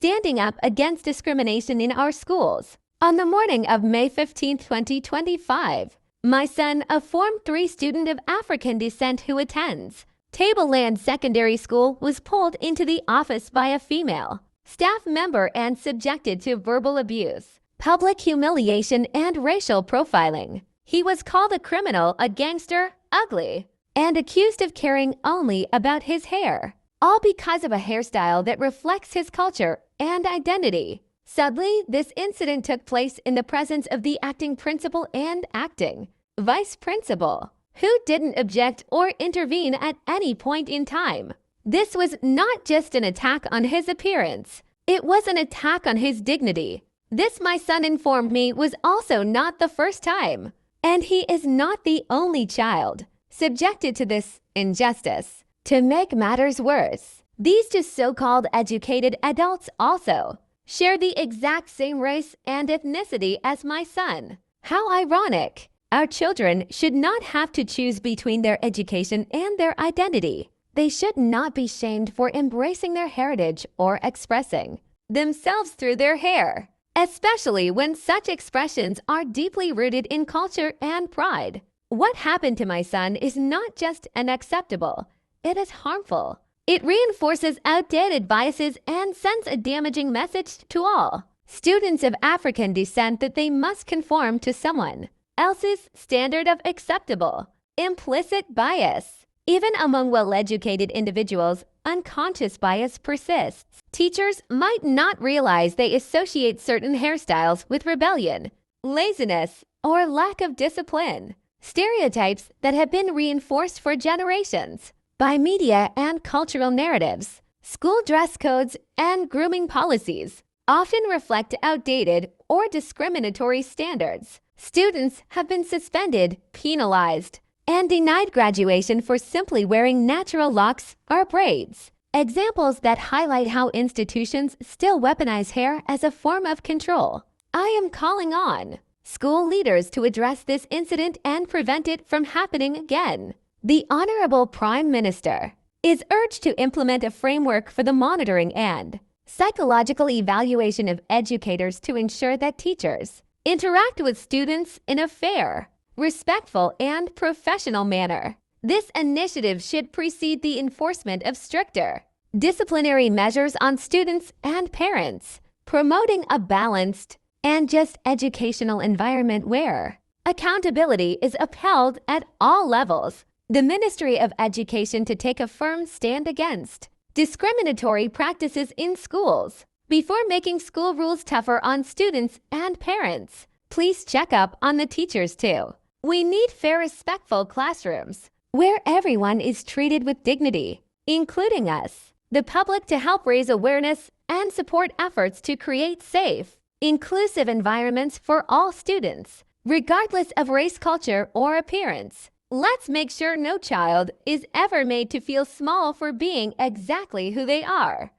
standing up against discrimination in our schools. On the morning of May 15, 2025, my son, a Form 3 student of African descent who attends Tableland Secondary School, was pulled into the office by a female staff member and subjected to verbal abuse, public humiliation, and racial profiling. He was called a criminal, a gangster, ugly, and accused of caring only about his hair, all because of a hairstyle that reflects his culture and identity. Sadly, this incident took place in the presence of the acting principal and acting vice principal, who didn't object or intervene at any point in time. This was not just an attack on his appearance, it was an attack on his dignity. This, my son informed me, was also not the first time, and he is not the only child subjected to this injustice. To make matters worse, these two so-called educated adults also share the exact same race and ethnicity as my son. How ironic! Our children should not have to choose between their education and their identity. They should not be shamed for embracing their heritage or expressing themselves through their hair, especially when such expressions are deeply rooted in culture and pride. What happened to my son is not just unacceptable, it is harmful. It reinforces outdated biases and sends a damaging message to all students of African descent that they must conform to someone else's standard of acceptable. Implicit bias. Even among well-educated individuals, unconscious bias persists. Teachers might not realize they associate certain hairstyles with rebellion, laziness, or lack of discipline. Stereotypes that have been reinforced for generations by media and cultural narratives. School dress codes and grooming policies often reflect outdated or discriminatory standards. Students have been suspended, penalized, and denied graduation for simply wearing natural locks or braids. Examples that highlight how institutions still weaponize hair as a form of control. I am calling on school leaders to address this incident and prevent it from happening again. The Honorable Prime Minister is urged to implement a framework for the monitoring and psychological evaluation of educators to ensure that teachers interact with students in a fair, respectful, and professional manner. This initiative should precede the enforcement of stricter disciplinary measures on students and parents, promoting a balanced and just educational environment where accountability is upheld at all levels. The Ministry of Education to take a firm stand against discriminatory practices in schools. Before making school rules tougher on students and parents, please check up on the teachers too. We need fair, respectful classrooms where everyone is treated with dignity, including us, the public, to help raise awareness and support efforts to create safe, inclusive environments for all students, regardless of race, culture, or appearance. Let's make sure no child is ever made to feel small for being exactly who they are.